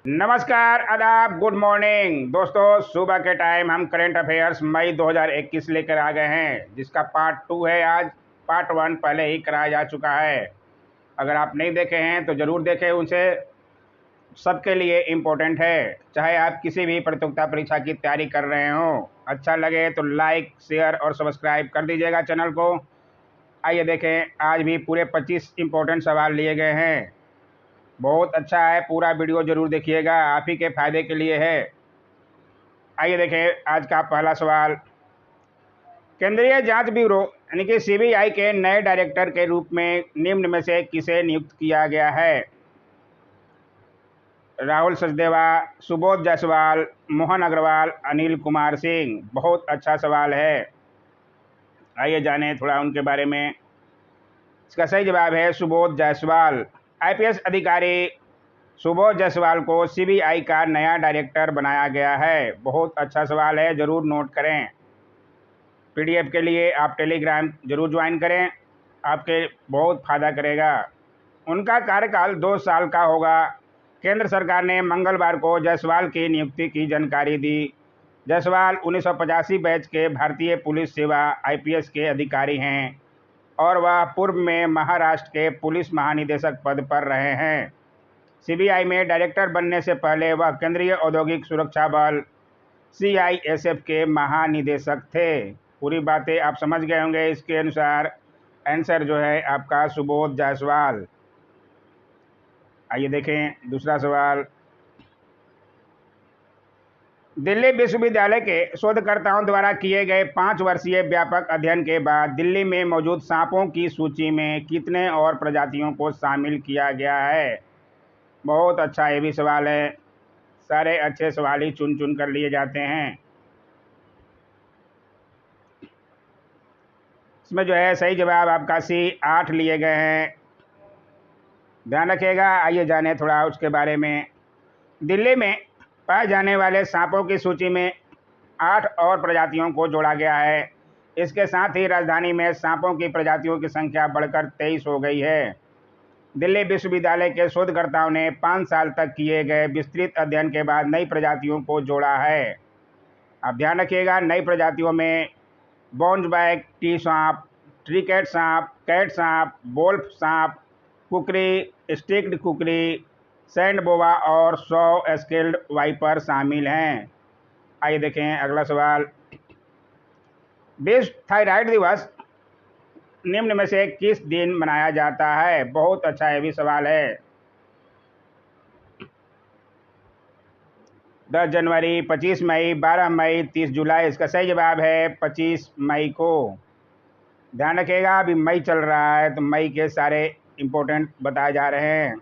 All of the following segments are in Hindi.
नमस्कार, आदाब, गुड मॉर्निंग दोस्तों। सुबह के टाइम हम करंट अफेयर्स मई 2021 लेकर आ गए हैं, जिसका पार्ट 2 है। आज पार्ट 1 पहले ही कराया जा चुका है। अगर आप नहीं देखे हैं तो ज़रूर देखें, उनसे सबके लिए इम्पोर्टेंट है। चाहे आप किसी भी प्रतियोगिता परीक्षा की तैयारी कर रहे हो, अच्छा लगे तो लाइक, शेयर और सब्सक्राइब कर दीजिएगा चैनल को। आइए देखें, आज भी पूरे 25 इम्पोर्टेंट सवाल लिए गए हैं। बहुत अच्छा है, पूरा वीडियो जरूर देखिएगा, आप ही के फायदे के लिए है। आइए देखें आज का पहला सवाल। केंद्रीय जांच ब्यूरो यानी कि सीबीआई के नए डायरेक्टर के रूप में निम्न में से किसे नियुक्त किया गया है? राहुल सचदेवा, सुबोध जायसवाल, मोहन अग्रवाल, अनिल कुमार सिंह। बहुत अच्छा सवाल है, आइए जानें थोड़ा उनके बारे में। इसका सही जवाब है सुबोध जायसवाल। आईपीएस अधिकारी सुबोध जायसवाल को सीबीआई का नया डायरेक्टर बनाया गया है। बहुत अच्छा सवाल है, ज़रूर नोट करें। पीडीएफ के लिए आप टेलीग्राम जरूर ज्वाइन करें, आपके बहुत फ़ायदा करेगा। उनका कार्यकाल 2 साल का होगा। केंद्र सरकार ने मंगलवार को जायसवाल की नियुक्ति की जानकारी दी। जायसवाल 1985 बैच के भारतीय पुलिस सेवा आईपीएस के अधिकारी हैं और वह पूर्व में महाराष्ट्र के पुलिस महानिदेशक पद पर रहे हैं। सीबीआई में डायरेक्टर बनने से पहले वह केंद्रीय औद्योगिक सुरक्षा बल सीआईएसएफ के महानिदेशक थे। पूरी बातें आप समझ गए होंगे। इसके अनुसार आंसर जो है आपका सुबोध जायसवाल। आइए देखें दूसरा सवाल। दिल्ली विश्वविद्यालय के शोधकर्ताओं द्वारा किए गए 5 वर्षीय व्यापक अध्ययन के बाद दिल्ली में मौजूद सांपों की सूची में कितने और प्रजातियों को शामिल किया गया है? बहुत अच्छा ये भी सवाल है, सारे अच्छे सवाल ही चुन चुन कर लिए जाते हैं। इसमें जो है सही जवाब आपका सी 8 लिए गए हैं, ध्यान रखिएगा। आइए जाने थोड़ा उसके बारे में। दिल्ली में पाए जाने वाले सांपों की सूची में 8 और प्रजातियों को जोड़ा गया है। इसके साथ ही राजधानी में सांपों की प्रजातियों की संख्या बढ़कर 23 हो गई है। दिल्ली विश्वविद्यालय के शोधकर्ताओं ने 5 साल तक किए गए विस्तृत अध्ययन के बाद नई प्रजातियों को जोड़ा है। आप ध्यान रखिएगा, नई प्रजातियों में बॉन्जबैक टी सांप, ट्रिकेट सांप, कैट सांप, वोल्फ सांप, कुकरी, स्टिक्ड कुकरी, सैंड बोवा और 100 स्केल्ड वाइपर शामिल हैं। आइए देखें अगला सवाल। विश्व थायराइड दिवस निम्न में से किस दिन मनाया जाता है? बहुत अच्छा ये भी सवाल है। 10 जनवरी, 25 मई, 12 मई, 30 जुलाई। इसका सही जवाब है 25 मई को। ध्यान रखिएगा, अभी मई चल रहा है तो मई के सारे इम्पोर्टेंट बताए जा रहे हैं।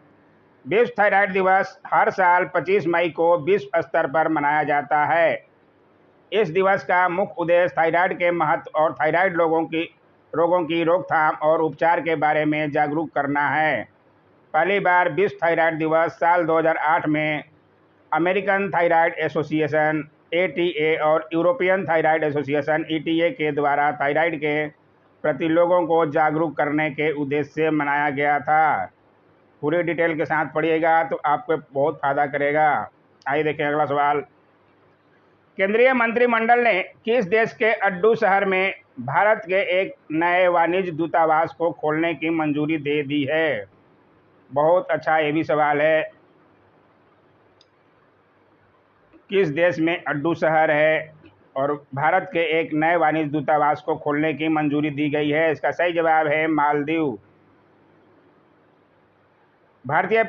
विश्व थायराइड दिवस हर साल 25 मई को विश्व स्तर पर मनाया जाता है। इस दिवस का मुख्य उद्देश्य थायराइड के महत्व और थायराइड रोगों की रोकथाम और उपचार के बारे में जागरूक करना है। पहली बार विश्व थायराइड दिवस साल 2008 में अमेरिकन थायराइड एसोसिएशन एटीए और यूरोपियन थायराइड एसोसिएशन ईटीए के द्वारा थायराइड के प्रति लोगों को जागरूक करने के उद्देश्य से मनाया गया था। पूरी डिटेल के साथ पढ़िएगा तो आपको बहुत फ़ायदा करेगा। आइए देखें अगला सवाल। केंद्रीय मंत्रिमंडल ने किस देश के अड्डू शहर में भारत के एक नए वाणिज्य दूतावास को खोलने की मंजूरी दे दी है? बहुत अच्छा ये भी सवाल है। किस देश में अड्डू शहर है और भारत के एक नए वाणिज्य दूतावास को खोलने की मंजूरी दी गई है? इसका सही जवाब है मालदीव। भारतीय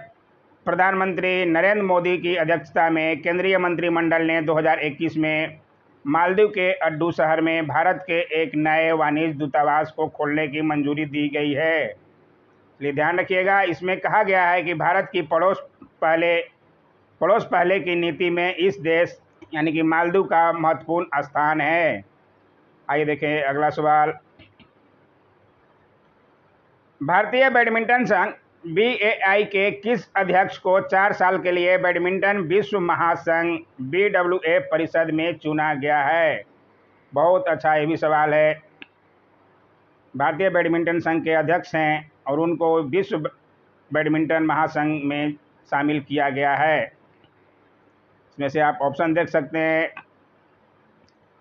प्रधानमंत्री नरेंद्र मोदी की अध्यक्षता में केंद्रीय मंत्रिमंडल ने 2021 में मालदीव के अड्डू शहर में भारत के एक नए वाणिज्य दूतावास को खोलने की मंजूरी दी गई है। इसलिए ध्यान रखिएगा, इसमें कहा गया है कि भारत की पड़ोस पहले की नीति में इस देश यानी कि मालदीव का महत्वपूर्ण स्थान है। आइए देखें अगला सवाल। भारतीय बैडमिंटन संघ बीएआई के किस अध्यक्ष को 4 साल के लिए बैडमिंटन विश्व महासंघ बीडब्ल्यूएफ परिषद में चुना गया है? बहुत अच्छा ये भी सवाल है। भारतीय बैडमिंटन संघ के अध्यक्ष हैं और उनको विश्व बैडमिंटन महासंघ में शामिल किया गया है। इसमें से आप ऑप्शन देख सकते हैं।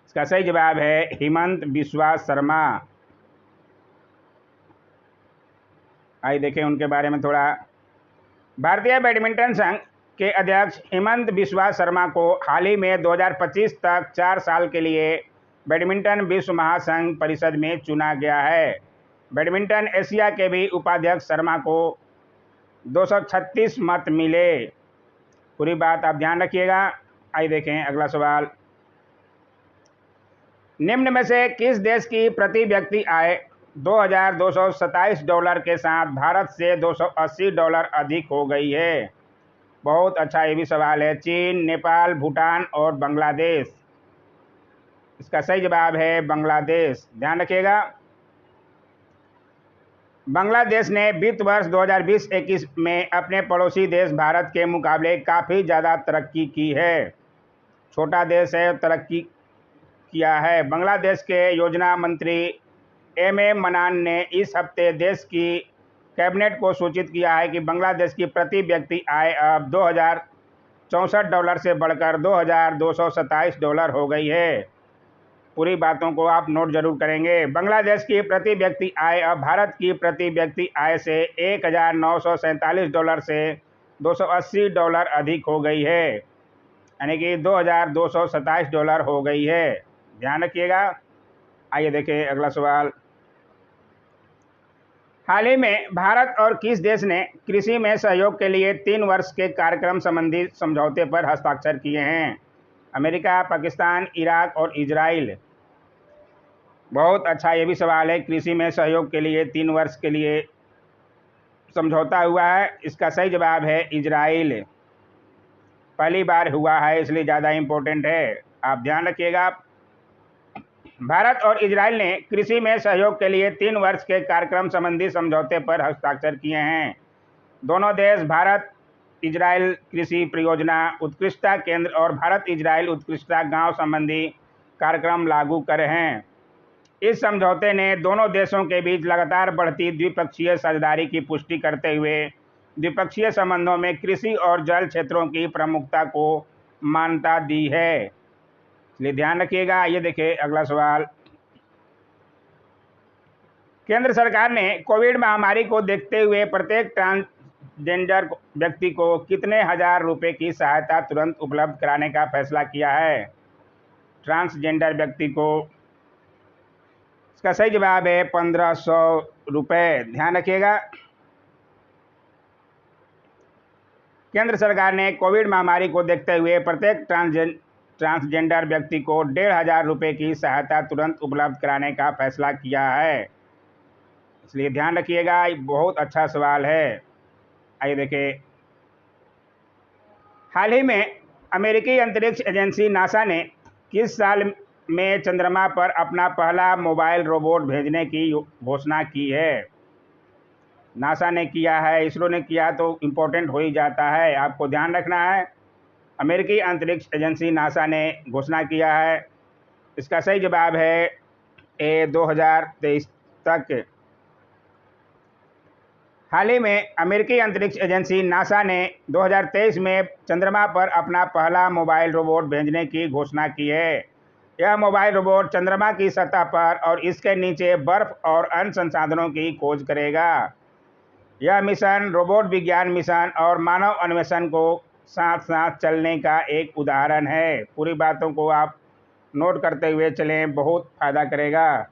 इसका सही जवाब है हेमंत बिस्वा शर्मा। आइए देखें उनके बारे में थोड़ा। भारतीय बैडमिंटन संघ के अध्यक्ष हेमंत बिस्वा शर्मा को हाल ही में 2025 तक 4 साल के लिए बैडमिंटन विश्व महासंघ परिषद में चुना गया है। बैडमिंटन एशिया के भी उपाध्यक्ष शर्मा को 236 मत मिले। पूरी बात आप ध्यान रखिएगा। आइए देखें अगला सवाल। निम्न में से किस देश की प्रति व्यक्ति आय $2,227 के साथ भारत से $280 अधिक हो गई है? बहुत अच्छा ये भी सवाल है। चीन, नेपाल, भूटान और बांग्लादेश। इसका सही जवाब है बांग्लादेश। ध्यान रखिएगा। बांग्लादेश ने वित्त वर्ष 2020-21 में अपने पड़ोसी देश भारत के मुकाबले काफ़ी ज़्यादा तरक्की की है। छोटा देश है, तरक्की किया है। बांग्लादेश के योजना मंत्री एम मनान ने इस हफ्ते देश की कैबिनेट को सूचित किया है कि बांग्लादेश की प्रति व्यक्ति आय अब $2,064 से बढ़कर $2,227 हो गई है। पूरी बातों को आप नोट जरूर करेंगे। बांग्लादेश की प्रति व्यक्ति आय अब भारत की प्रति व्यक्ति आय से $1,947 से $280 अधिक हो गई है, यानी कि $2,227 हो गई है। ध्यान रखिएगा। आइए देखें अगला सवाल। हाल ही में भारत और किस देश ने कृषि में सहयोग के लिए 3 वर्ष के कार्यक्रम संबंधी समझौते पर हस्ताक्षर किए हैं? अमेरिका, पाकिस्तान, इराक और इजराइल। बहुत अच्छा ये भी सवाल है। कृषि में सहयोग के लिए 3 वर्ष के लिए समझौता हुआ है। इसका सही जवाब है इजराइल। पहली बार हुआ है इसलिए ज़्यादा इम्पोर्टेंट है, आप ध्यान रखिएगा। भारत और इजराइल ने कृषि में सहयोग के लिए 3 वर्ष के कार्यक्रम संबंधी समझौते पर हस्ताक्षर किए हैं। दोनों देश भारत इजराइल कृषि परियोजना उत्कृष्टता केंद्र और भारत इजराइल उत्कृष्टता गांव संबंधी कार्यक्रम लागू कर रहे हैं। इस समझौते ने दोनों देशों के बीच लगातार बढ़ती द्विपक्षीय साझेदारी की पुष्टि करते हुए द्विपक्षीय संबंधों में कृषि और जल क्षेत्रों की प्रमुखता को मान्यता दी है, इसलिए ध्यान रखिएगा। ये देखिए अगला सवाल। केंद्र सरकार ने कोविड महामारी को देखते हुए प्रत्येक ट्रांसजेंडर व्यक्ति को कितने हजार रुपए की सहायता तुरंत उपलब्ध कराने का फैसला किया है? ट्रांसजेंडर व्यक्ति को, इसका सही जवाब है 1500 रुपये। ध्यान रखिएगा। केंद्र सरकार ने कोविड महामारी को देखते हुए प्रत्येक ट्रांसजेंडर व्यक्ति को 1500 रुपये की सहायता तुरंत उपलब्ध कराने का फैसला किया है, इसलिए ध्यान रखिएगा। बहुत अच्छा सवाल है। आइए देखिए। हाल ही में अमेरिकी अंतरिक्ष एजेंसी नासा ने किस साल में चंद्रमा पर अपना पहला मोबाइल रोबोट भेजने की घोषणा की है? नासा ने किया है, इसरो ने किया, तो इम्पोर्टेंट हो ही जाता है, आपको ध्यान रखना है। अमेरिकी अंतरिक्ष एजेंसी नासा ने घोषणा किया है। इसका सही जवाब है 2023 तक। हाल ही में अमेरिकी अंतरिक्ष एजेंसी नासा ने 2023 में चंद्रमा पर अपना पहला मोबाइल रोबोट भेजने की घोषणा की है। यह मोबाइल रोबोट चंद्रमा की सतह पर और इसके नीचे बर्फ और अन्य संसाधनों की खोज करेगा। यह मिशन रोबोट विज्ञान मिशन और मानव अन्वेषण को साथ साथ चलने का एक उदाहरण है। पूरी बातों को आप नोट करते हुए चलें, बहुत फायदा करेगा।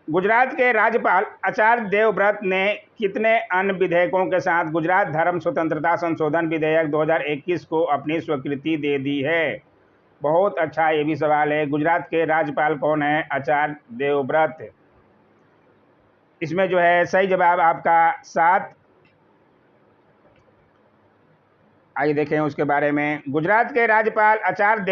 गुजरात के राज्यपाल आचार्य देवव्रत ने कितने अन्य विधेयकों के साथ गुजरात धर्म स्वतंत्रता संशोधन विधेयक 2021 को अपनी स्वीकृति दे दी है? बहुत अच्छा ये भी सवाल है। गुजरात के राज्यपाल कौन है? आचार्य देवव्रत। इसमें जो है सही जवाब आपका 7। आइए देखें उसके बारे में। गुजरात के राज्यपाल आचार्य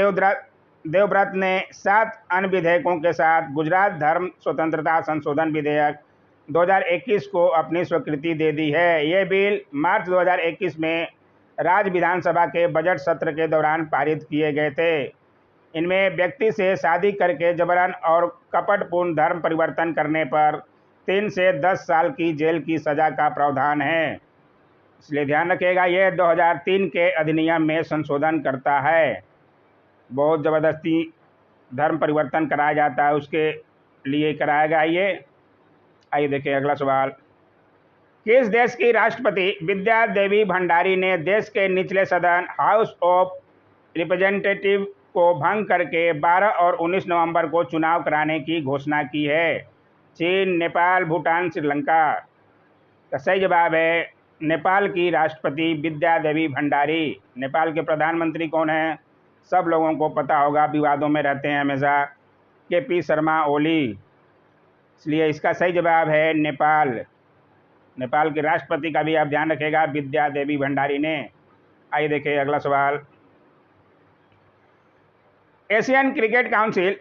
देवव्रत ने 7 अन्य विधेयकों के साथ गुजरात धर्म स्वतंत्रता संशोधन विधेयक 2021 को अपनी स्वीकृति दे दी है। ये बिल मार्च 2021 में राज्य विधानसभा के बजट सत्र के दौरान पारित किए गए थे। इनमें व्यक्ति से शादी करके जबरन और कपटपूर्ण धर्म परिवर्तन करने पर 3 से 10 साल की जेल की सज़ा का प्रावधान है। इसलिए ध्यान रखिएगा, ये 2003 के अधिनियम में संशोधन करता है। बहुत ज़बरदस्ती धर्म परिवर्तन कराया जाता है, उसके लिए कराया गया ये। आइए देखिए अगला सवाल। किस देश की राष्ट्रपति विद्या देवी भंडारी ने देश के निचले सदन हाउस ऑफ रिप्रेजेंटेटिव को भंग करके 12 और 19 नवंबर को चुनाव कराने की घोषणा की है? चीन, नेपाल, भूटान, श्रीलंका। का सही जवाब है नेपाल की राष्ट्रपति विद्या देवी भंडारी। नेपाल के प्रधानमंत्री कौन है? सब लोगों को पता होगा, विवादों में रहते हैं हमेशा, केपी शर्मा ओली। इसलिए इसका सही जवाब है नेपाल। नेपाल के राष्ट्रपति का भी आप ध्यान रखिएगा, विद्या देवी भंडारी ने। आइए देखिए अगला सवाल। एशियन क्रिकेट काउंसिल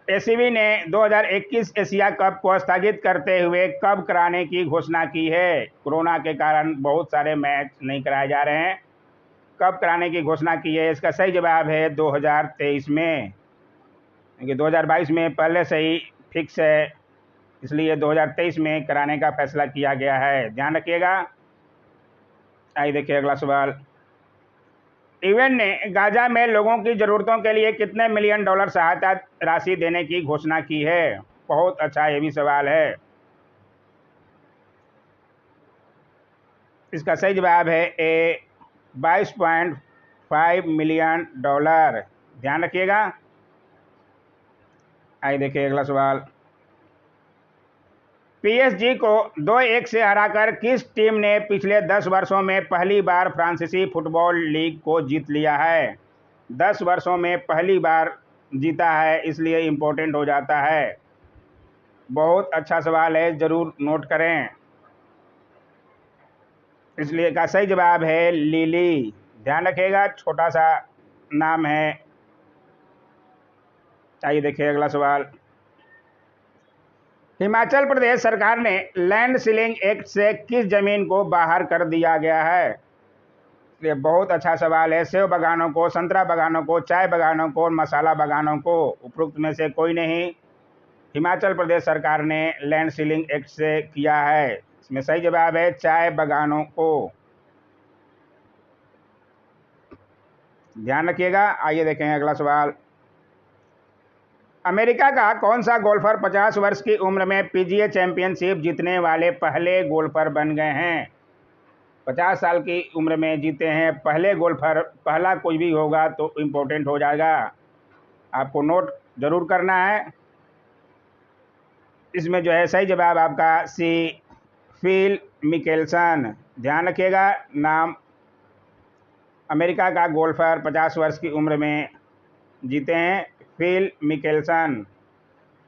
एसीबी ने 2021 एशिया कप को स्थगित करते हुए कब कराने की घोषणा की है? कोरोना के कारण बहुत सारे मैच नहीं कराए जा रहे हैं। कब कराने की घोषणा की है? इसका सही जवाब है 2023 में, क्योंकि 2022 में पहले से ही फिक्स है, इसलिए 2023 में कराने का फैसला किया गया है। ध्यान रखिएगा। आइए देखिए अगला सवाल। यूएन ने गाजा में लोगों की ज़रूरतों के लिए कितने मिलियन डॉलर सहायता राशि देने की घोषणा की है? बहुत अच्छा ये भी सवाल है। इसका सही जवाब है ए 22.5 मिलियन डॉलर। ध्यान रखिएगा। आइए देखिए अगला सवाल। पीएसजी को 2-1 से हराकर किस टीम ने पिछले 10 वर्षों में पहली बार फ्रांसीसी फुटबॉल लीग को जीत लिया है? 10 वर्षों में पहली बार जीता है, इसलिए इम्पोर्टेंट हो जाता है। बहुत अच्छा सवाल है, ज़रूर नोट करें। इसलिए का सही जवाब है लिली। ध्यान रखिएगा, छोटा सा नाम है। आइए देखिए अगला सवाल। हिमाचल प्रदेश सरकार ने लैंड सीलिंग एक्ट से किस जमीन को बाहर कर दिया गया है? ये बहुत अच्छा सवाल है। सेब बागानों को, संतरा बागानों को, चाय बागानों को, मसाला बागानों को, उपरोक्त में से कोई नहीं। हिमाचल प्रदेश सरकार ने लैंड सीलिंग एक्ट से किया है। इसमें सही जवाब है चाय बागानों को। ध्यान रखिएगा। आइए देखें अगला सवाल। अमेरिका का कौन सा गोल्फर 50 वर्ष की उम्र में पीजीए चैंपियनशिप जीतने वाले पहले गोल्फर बन गए हैं? 50 साल की उम्र में जीते हैं पहले गोल्फर। पहला कोई भी होगा तो इम्पोर्टेंट हो जाएगा, आपको नोट जरूर करना है। इसमें जो है सही जवाब आपका सी फिल मिकेल्सन। ध्यान रखिएगा, नाम अमेरिका का गोल्फर 50 वर्ष की उम्र में जीते हैं, फिल मिकेल्सन।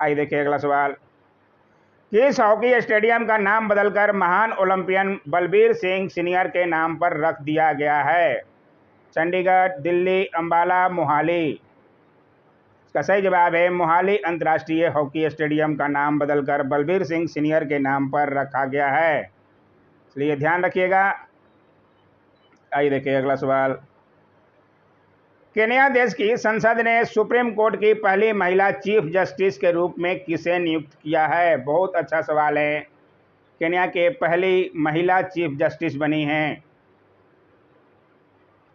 आइए देखिए अगला सवाल। किस हॉकी स्टेडियम का नाम बदलकर महान ओलंपियन बलबीर सिंह सीनियर के नाम पर रख दिया गया है? चंडीगढ़, दिल्ली, अंबाला, मोहाली। इसका सही जवाब है मोहाली अंतर्राष्ट्रीय हॉकी स्टेडियम का नाम बदलकर बलबीर सिंह सीनियर के नाम पर रखा गया है, इसलिए ध्यान रखिएगा। आइए देखिए अगला सवाल। केन्या देश की संसद ने सुप्रीम कोर्ट की पहली महिला चीफ जस्टिस के रूप में किसे नियुक्त किया है? बहुत अच्छा सवाल है। केन्या के पहली महिला चीफ जस्टिस बनी हैं,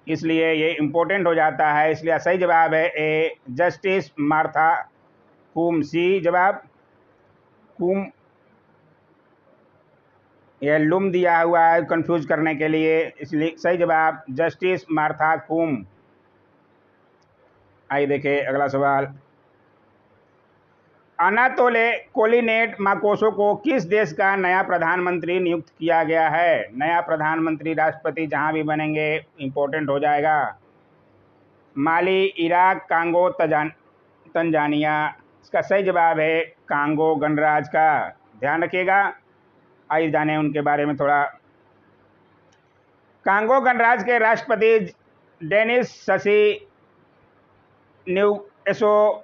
इसलिए ये इम्पोर्टेंट हो जाता है। इसलिए सही जवाब है ए जस्टिस मार्था कूम। सी जवाब कूम, यह लुम दिया हुआ है कंफ्यूज करने के लिए, इसलिए सही जवाब जस्टिस मार्था कूम। आइए देखिए अगला सवाल। अनातोले कोलिनेट माकोसो को किस देश का नया प्रधानमंत्री नियुक्त किया गया है? नया प्रधानमंत्री राष्ट्रपति जहां भी बनेंगे इम्पोर्टेंट हो जाएगा। माली, इराक, कांगो, तंजानिया। इसका सही जवाब है कांगो गणराज्य का। ध्यान रखिएगा। आइए जाने उनके बारे में थोड़ा। कांगो गणराज्य के राष्ट्रपति डेनिस ससी न्यूएसो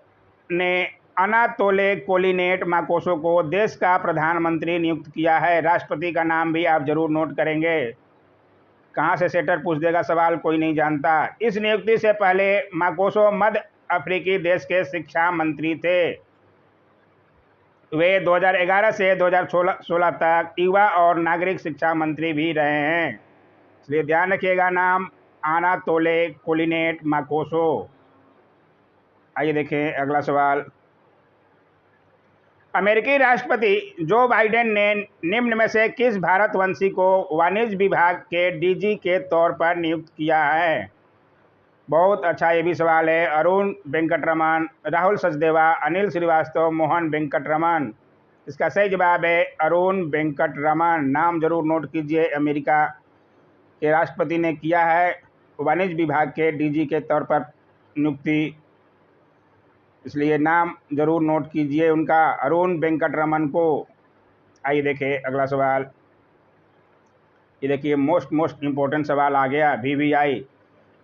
ने अनातोले कोलिनेट माकोसो को देश का प्रधानमंत्री नियुक्त किया है। राष्ट्रपति का नाम भी आप जरूर नोट करेंगे। कहाँ से सेटर पूछ देगा सवाल, कोई नहीं जानता। इस नियुक्ति से पहले माकोसो मध्य अफ्रीकी देश के शिक्षा मंत्री थे। वे 2011 से 2016 तक युवा और नागरिक शिक्षा मंत्री भी रहे हैं। इसलिए ध्यान रखिएगा नाम अनातोले कोलिनेट माकोसो। आइए देखें अगला सवाल। अमेरिकी राष्ट्रपति जो बाइडेन ने निम्न में से किस भारतवंशी को वाणिज्य विभाग के डीजी के तौर पर नियुक्त किया है? बहुत अच्छा ये भी सवाल है। अरुण वेंकटरमन, राहुल सचदेवा, अनिल श्रीवास्तव, मोहन वेंकटरमन। इसका सही जवाब है अरुण वेंकटरमन। नाम जरूर नोट कीजिए। अमेरिका के राष्ट्रपति ने किया है वाणिज्य विभाग के डीजी के तौर पर नियुक्ति, इसलिए नाम जरूर नोट कीजिए उनका, अरुण वेंकटरमन को। आइए देखें अगला सवाल। ये देखिए मोस्ट इम्पोर्टेंट सवाल आ गया। वीवीआई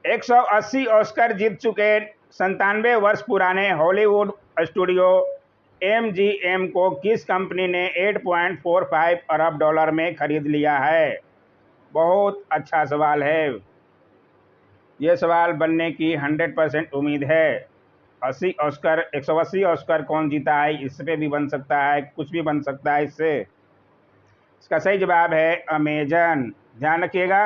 180 ऑस्कर जीत चुके 97 वर्ष पुराने हॉलीवुड स्टूडियो एमजीएम को किस कंपनी ने 8.45 अरब डॉलर में खरीद लिया है? बहुत अच्छा सवाल है। यह सवाल बनने की 100% उम्मीद है। 180 ऑस्कर कौन जीता है? इससे भी बन सकता है, कुछ भी बन सकता है इससे। इसका सही जवाब है अमेजन। ध्यान रखिएगा।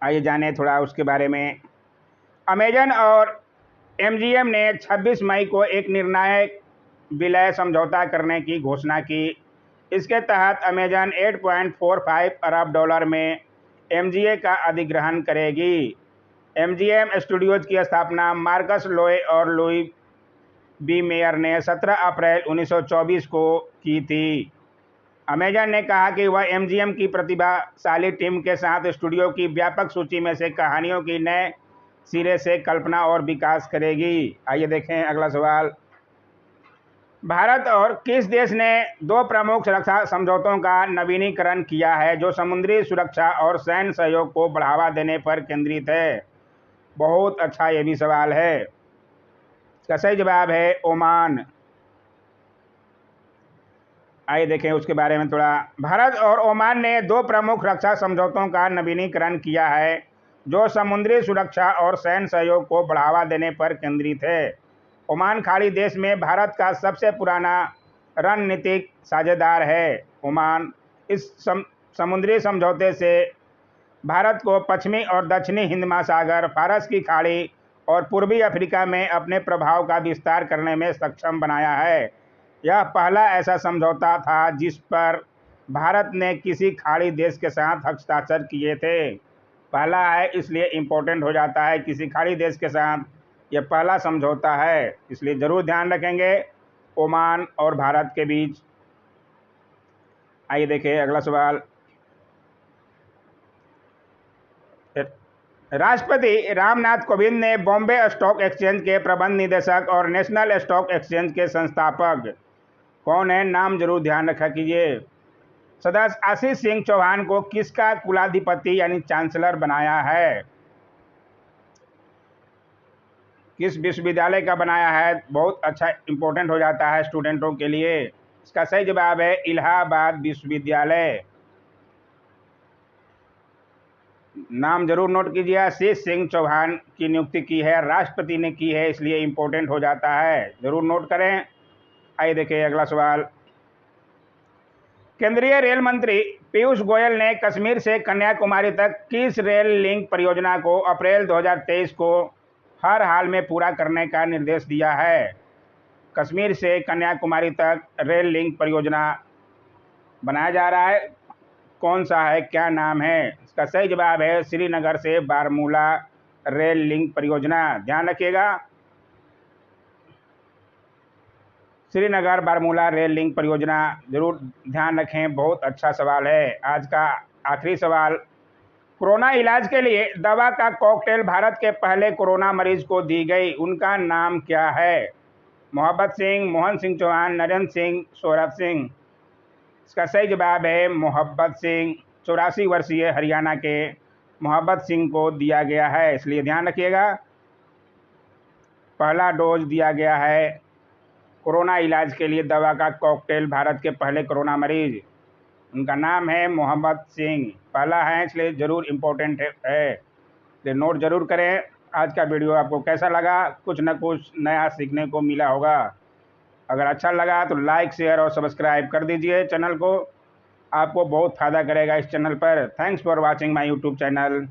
आइए जाने थोड़ा उसके बारे में। अमेजन और एमजीएम ने 26 मई को एक निर्णायक विलय समझौता करने की घोषणा की। इसके तहत अमेजन 8.45 अरब डॉलर में एमजीए का अधिग्रहण करेगी। एमजीएम स्टूडियोज की स्थापना मार्कस लोए और लुई बी मेयर ने 17 अप्रैल 1924 को की थी। अमेजन ने कहा कि वह एमजीएम की प्रतिभाशाली टीम के साथ स्टूडियो की व्यापक सूची में से कहानियों की नए सिरे से कल्पना और विकास करेगी। आइए देखें अगला सवाल। भारत और किस देश ने 2 प्रमुख सुरक्षा समझौतों का नवीनीकरण किया है जो समुद्री सुरक्षा और सैन्य सहयोग को बढ़ावा देने पर केंद्रित है? बहुत अच्छा ये भी सवाल है। इसका सही जवाब है ओमान। आइए देखें उसके बारे में थोड़ा। भारत और ओमान ने 2 प्रमुख रक्षा समझौतों का नवीनीकरण किया है जो समुद्री सुरक्षा और सैन्य सहयोग को बढ़ावा देने पर केंद्रित है। ओमान खाड़ी देश में भारत का सबसे पुराना रणनीतिक साझेदार है। ओमान इस समुद्री समझौते से भारत को पश्चिमी और दक्षिणी हिंद महासागर, फारस की खाड़ी और पूर्वी अफ्रीका में अपने प्रभाव का विस्तार करने में सक्षम बनाया है। यह पहला ऐसा समझौता था जिस पर भारत ने किसी खाड़ी देश के साथ हस्ताक्षर किए थे। पहला है इसलिए इम्पोर्टेंट हो जाता है, किसी खाड़ी देश के साथ यह पहला समझौता है, इसलिए ज़रूर ध्यान रखेंगे ओमान और भारत के बीच। आइए देखिए अगला सवाल। राष्ट्रपति रामनाथ कोविंद ने बॉम्बे स्टॉक एक्सचेंज के प्रबंध निदेशक और नेशनल स्टॉक एक्सचेंज के संस्थापक कौन है? नाम जरूर ध्यान रखा कीजिए। सदस्य आशीष सिंह चौहान को किसका कुलाधिपति यानी चांसलर बनाया है? किस विश्वविद्यालय का बनाया है? बहुत अच्छा इंपॉर्टेंट हो जाता है स्टूडेंटों के लिए। इसका सही जवाब है इलाहाबाद विश्वविद्यालय। नाम जरूर नोट कीजिए। आशीष सिंह चौहान की नियुक्ति की है, राष्ट्रपति ने की है, इसलिए इम्पोर्टेंट हो जाता है, जरूर नोट करें। आइए देखिए अगला सवाल। केंद्रीय रेल मंत्री पीयूष गोयल ने कश्मीर से कन्याकुमारी तक किस रेल लिंक परियोजना को अप्रैल 2023 को हर हाल में पूरा करने का निर्देश दिया है? कश्मीर से कन्याकुमारी तक रेल लिंक परियोजना बनाया जा रहा है, कौन सा है, क्या नाम है? इसका सही जवाब है श्रीनगर से बारामूला रेल लिंक परियोजना। ध्यान रखिएगा, श्रीनगर बारामूला रेल लिंक परियोजना जरूर ध्यान रखें। बहुत अच्छा सवाल है। आज का आखिरी सवाल। कोरोना इलाज के लिए दवा का कॉकटेल भारत के पहले कोरोना मरीज को दी गई, उनका नाम क्या है? मोहब्बत सिंह, मोहन सिंह चौहान, नरेंद्र सिंह, सौरभ सिंह। इसका सही जवाब है मोहब्बत सिंह। 84 वर्षीय हरियाणा के मोहब्बत सिंह को दिया गया है, इसलिए ध्यान रखिएगा पहला डोज दिया गया है कोरोना इलाज के लिए दवा का कॉकटेल भारत के पहले कोरोना मरीज, उनका नाम है मोहम्मद सिंह। पहला है इसलिए ज़रूर इम्पोर्टेंट है, इसलिए नोट ज़रूर करें। आज का वीडियो आपको कैसा लगा? कुछ न कुछ नया सीखने को मिला होगा। अगर अच्छा लगा तो लाइक शेयर और सब्सक्राइब कर दीजिए चैनल को, आपको बहुत फ़ायदा करेगा इस चैनल पर। Thanks for watching my YouTube channel.